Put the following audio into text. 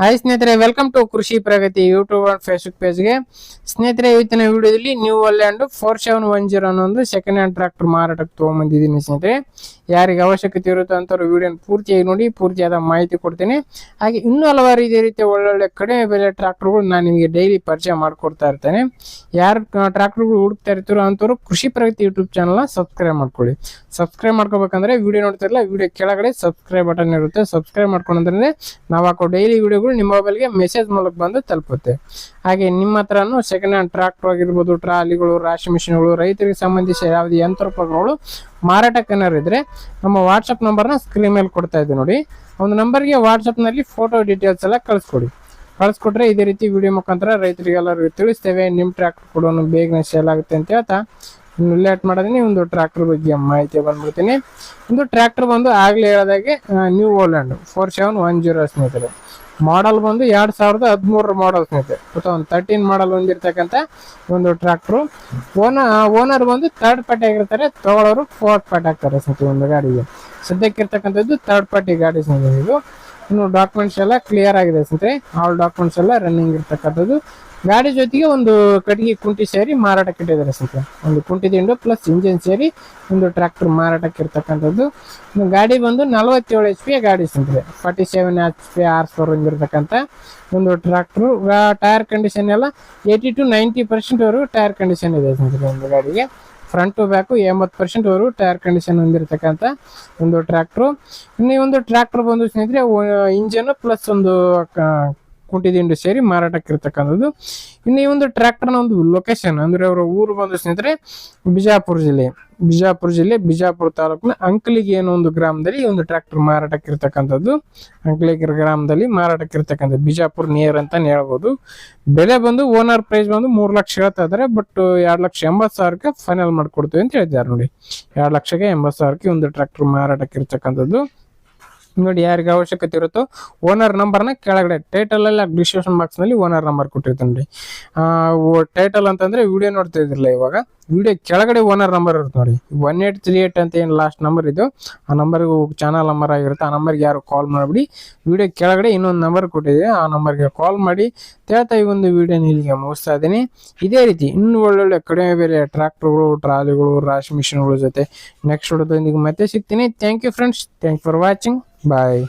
Hi ಸ್ನೇಹಿತರೆ, welcome to ಕೃಷಿ ಪ್ರಗತಿ YouTube and Facebook ಪೇಜ್ಗೆ. ಸ್ನೇಹಿತರೆ, ಇವತ್ತಿನ ವಿಡಿಯೋದಲ್ಲಿ ನ್ಯೂ ಹೊಲ್ಯಾಂಡ್ 4710 ಅನ್ನೋ ಒಂದು ಸೆಕೆಂಡ್ ಹ್ಯಾಂಡ್ ಟ್ರಾಕ್ಟರ್ ಮಾರಾಟಕ್ಕೆ ತೊಗೊಂಬಂದಿದ್ದೀನಿ. ಸ್ನೇಹಿತರೆ, ಯಾರಿಗೆ ಅವಶ್ಯಕತೆ ಇರುತ್ತೋ ಅಂಥವ್ರು ವಿಡಿಯೋನ ಪೂರ್ತಿಯಾಗಿ ನೋಡಿ, ಪೂರ್ತಿಯಾದ ಮಾಹಿತಿ ಕೊಡ್ತೀನಿ. ಹಾಗೆ ಇನ್ನೂ ಹಲವಾರು ಇದೇ ರೀತಿಯ ಒಳ್ಳೊಳ್ಳೆ ಕಡಿಮೆ ಬೆಲೆ ಟ್ರಾಕ್ಟರ್ಗಳು ನಾನು ನಿಮಗೆ ಡೈಲಿ ಪರಿಚಯ ಮಾಡಿಕೊಡ್ತಾ ಇರ್ತೇನೆ. ಯಾರು ಟ್ರಾಕ್ಟರ್ಗಳು ಹುಡುಕ್ತಾ ಇರ್ತಾರೋ ಅಂಥವ್ರು ಕೃಷಿ ಪ್ರಗತಿ ಯೂಟ್ಯೂಬ್ ಚಾನಲ್ನ ಸಬ್ಸ್ಕ್ರೈಬ್ ಮಾಡ್ಕೊಳ್ಳಿ. ಸಬ್ಸ್ಕ್ರೈಬ್ ಮಾಡ್ಕೋಬೇಕಂದ್ರೆ ವಿಡಿಯೋ ನೋಡ್ತಿರಲ್ಲ, ವಿಡಿಯೋ ಕೆಳಗಡೆ ಸಬ್ಸ್ಕ್ರೈಬ್ ಬಟನ್ ಇರುತ್ತೆ. ಸಬ್ಸ್ಕ್ರೈಬ್ ಮಾಡ್ಕೊಂಡ್ರೆ ನಾವು ಹಾಕೋ ಡೈಲಿ ವಿಡಿಯೋಗಳು ನಿಮ್ಮ ಮೊಬೈಲ್ಗೆ ಮೆಸೇಜ್ ಮೂಲಕ ಬಂದು ತಲುಪುತ್ತೆ. ಹಾಗೆ ನಿಮ್ಮ ಹತ್ರನೂ ಸೆಕೆಂಡ್ ಹ್ಯಾಂಡ್ ಟ್ರಾಕ್ಟರ್ ಆಗಿರ್ಬೋದು, ಟ್ರಾಲಿಗಳು, ರಾಶಿ ಮಿಷಿನ್ಗಳು, ರೈತರಿಗೆ ಸಂಬಂಧಿಸಿದ ಯಾವುದೇ ಯಂತ್ರೋಪಕರಣಗಳು ಮಾರಾಟಕ್ಕೆ ಇದ್ರೆ ನಮ್ಮ ವಾಟ್ಸಪ್ ನಂಬರ್ನ ಸ್ಕ್ರೀನ್ ಮೇಲೆ ಕೊಡ್ತಾ ಇದ್ದೀವಿ ನೋಡಿ. ಒಂದು ನಂಬರ್ಗೆ ವಾಟ್ಸಪ್ನಲ್ಲಿ ಫೋಟೋ ಡೀಟೇಲ್ಸ್ ಎಲ್ಲ ಕಳಿಸ್ಕೊಟ್ರೆ ಇದೇ ರೀತಿ ವಿಡಿಯೋ ಮುಖಾಂತರ ರೈತರಿಗೆಲ್ಲರಿಗೂ ತಿಳಿಸ್ತೇವೆ. ನಿಮ್ಮ ಟ್ರ್ಯಾಕ್ಟರ್ ಕೂಡ ಬೇಗನೆ ಸೇಲ್ ಆಗುತ್ತೆ ಅಂತ ಹೇಳ್ತಾ ಇನ್ನು ಲೇಟ್ ಮಾಡೋದೀನಿ. ಒಂದು ಟ್ರ್ಯಾಕ್ಟರ್ ಬಗ್ಗೆ ಮಾಹಿತಿ ಬಂದ್ಬಿಡ್ತೀನಿ. ಒಂದು ಟ್ರ್ಯಾಕ್ಟರ್ ಬಂದು ಆಗಲೇ ಹೇಳಿದಾಗೆ ನ್ಯೂ ಹೊಲ್ಯಾಂಡ್ 4710 ಸ್ನೇಹಿತರೆ. ಮಾಡಲ್ ಬಂದು 2013 ಮಾಡಲ್ ಸ್ನೇಹಿತರೆ. 2013 ಮಾಡಲ್ ಹೊಂದಿರ್ತಕ್ಕಂಥ ಒಂದು ಟ್ರ್ಯಾಕ್ಟ್ರು. ಓನರ್ ಬಂದು ಥರ್ಡ್ ಪಾರ್ಟಿ ಆಗಿರ್ತಾರೆ, ತಗೊಳ್ಳೋರು ಫೋರ್ತ್ ಪಾರ್ಟಿ ಆಗ್ತಾರೆ ಸ್ನೇಹಿತರೆ. ಒಂದು ಗಾಡಿಗೆ ಸದ್ಯಕ್ಕಿರ್ತಕ್ಕಂಥದ್ದು ಥರ್ಡ್ ಪಾರ್ಟಿ ಗಾಡಿ ಸ್ನೇಹಿತರೆ. ಇದು ಇನ್ನು ಡಾಕ್ಯುಮೆಂಟ್ಸ್ ಎಲ್ಲ ಕ್ಲಿಯರ್ ಆಗಿದೆ ಸ್ನೇಹಿತರೆ. ಆಲ್ ಡಾಕ್ಯುಮೆಂಟ್ಸ್ ಎಲ್ಲ ರನ್ನಿಂಗ್ ಇರ್ತಕ್ಕಂಥದ್ದು. ಗಾಡಿ ಜೊತೆಗೆ ಒಂದು ಕಟ್ಟಿಗೆ ಕುಂಟಿ ಸೇರಿ ಮಾರಾಟಕ್ಕೆ ಇಟ್ಟಿದ್ದಾರೆ ಸ್ನೇಹಿತರೆ. ಒಂದು ಕುಂಟಿ ದಿಂಡು ಪ್ಲಸ್ ಇಂಜಿನ್ ಸೇರಿ ಒಂದು ಟ್ರ್ಯಾಕ್ಟರ್ ಮಾರಾಟಕ್ಕೆ ಇರ್ತಕ್ಕಂಥದ್ದು. ಗಾಡಿ ಬಂದು 47 HP ಗಾಡಿ ಸ್ನೇಹಿತರೆ. 47 HP ಹಾರ್ಸ್ ಪವರ್ ಹೊಂದಿರತಕ್ಕಂಥ ಒಂದು ಟ್ರ್ಯಾಕ್ಟರ್. ಟೈರ್ ಕಂಡೀಷನ್ ಎಲ್ಲ 80 to 90% ವರೆಗೂ ಟೈರ್ ಕಂಡೀಷನ್ ಇದೆ ಸ್ನೇಹಿತರೆ. ಒಂದು ಗಾಡಿಗೆ ಫ್ರಂಟ್ ಟು ಬ್ಯಾಕು 80% ವರೆಗೂ ಟೈರ್ ಕಂಡೀಷನ್ ಹೊಂದಿರತಕ್ಕಂಥ ಒಂದು ಟ್ರ್ಯಾಕ್ಟರ್. ಇನ್ನು ಈ ಒಂದು ಟ್ರ್ಯಾಕ್ಟರ್ ಬಂದು ಸ್ನೇಹಿತರೆ ಇಂಜನ್ ಪ್ಲಸ್ ಒಂದು ಕುಂಟಿ ದಿಂಡು ಸೇರಿ ಮಾರಾಟಕ್ಕೆ ಇರ್ತಕ್ಕಂಥದ್ದು. ಇನ್ನು ಈ ಒಂದು ಟ್ರ್ಯಾಕ್ಟರ್ನ ಒಂದು ಲೊಕೇಶನ್ ಅಂದ್ರೆ ಅವರ ಊರು ಬಂದು ಸ್ನೇಹಿತರೆ ಬಿಜಾಪುರ ಜಿಲ್ಲೆ ಬಿಜಾಪುರ ತಾಲೂಕಿನ ಅಂಕಲಿಗೆ ಏನೋ ಒಂದು ಗ್ರಾಮದಲ್ಲಿ ಒಂದು ಟ್ರ್ಯಾಕ್ಟರ್ ಮಾರಾಟಕ್ಕೆ ಇರ್ತಕ್ಕಂಥದ್ದು. ಅಂಕಲಿಗೆ ಗ್ರಾಮದಲ್ಲಿ ಮಾರಾಟಕ್ಕೆ ಇರ್ತಕ್ಕಂಥದ್ದು. ಬಿಜಾಪುರ ನಿಯರ್ ಅಂತಾನೆ ಹೇಳ್ಬೋದು. ಬೆಲೆ ಬಂದು ಓನರ್ ಪ್ರೈಸ್ ಬಂದು 3 ಲಕ್ಷ ಹೇಳ್ತಾ ಇದ್ದಾರೆ. ಬಟ್ 2,80,000ಕ್ಕೆ ಫೈನಲ್ ಮಾಡ್ಕೊಡ್ತೀವಿ ಅಂತ ಹೇಳಿದ್ದಾರೆ ನೋಡಿ. 2,80,000ಕ್ಕೆ ಒಂದು ಟ್ರ್ಯಾಕ್ಟರ್ ಮಾರಾಟಕ್ಕೆ ಇರ್ತಕ್ಕಂಥದ್ದು ನೋಡಿ. ಯಾರಿಗೆ ಅವಶ್ಯಕತೆ ಇರುತ್ತೋ ಓನರ್ ನಂಬರ್ನ ಕೆಳಗಡೆ ಟೈಟಲ್ ಅಲ್ಲಿ ಡಿಸ್ಕ್ರಿಪ್ಷನ್ ಬಾಕ್ಸ್ ನಲ್ಲಿ ಓನರ್ ನಂಬರ್ ಕೊಟ್ಟಿರ್ತಾನೆ ನೋಡಿ. ಟೈಟಲ್ ಅಂತಂದ್ರೆ ವಿಡಿಯೋ ನೋಡ್ತಾ ಇದ್ರಲ್ಲ, ಇವಾಗ ವಿಡಿಯೋ ಕೆಳಗಡೆ ಓನರ್ ನಂಬರ್ ಇರುತ್ತೆ ನೋಡಿ. 1838 ಅಂತ ಏನು ಲಾಸ್ಟ್ ನಂಬರ್ ಇದು, ಆ ನಂಬರ್ಗೆ ಚಾನಲ್ ನಂಬರ್ ಆಗಿರುತ್ತೆ. ಆ ನಂಬರ್ಗೆ ಯಾರು ಕಾಲ್ ಮಾಡಿಬಿಡಿ. ವಿಡಿಯೋ ಕೆಳಗಡೆ ಇನ್ನೊಂದು ನಂಬರ್ ಕೊಟ್ಟಿದೆ, ಆ ನಂಬರ್ಗೆ ಕಾಲ್ ಮಾಡಿ ಹೇಳ್ತಾ ಈ ಒಂದು ವಿಡಿಯೋನ ಇಲ್ಲಿಗೆ ಮುಗಿಸ್ತಾ ಇದ್ದೀನಿ. ಇದೇ ರೀತಿ ಇನ್ನೂ ಒಳ್ಳೊಳ್ಳೆ ಕಡಿಮೆ ಬೆಲೆ ಟ್ರ್ಯಾಕ್ಟರ್ಗಳು, ಟ್ರಾಲಿಗಳು, ರಾಶಿ ಮಿಷಿನ್ಗಳ ಜೊತೆ ನೆಕ್ಸ್ಟ್ ವಿಡಿಯೋದೊಂದಿಗೆ ಮತ್ತೆ ಸಿಗ್ತೀನಿ. Thank you friends, thank for watching. Bye.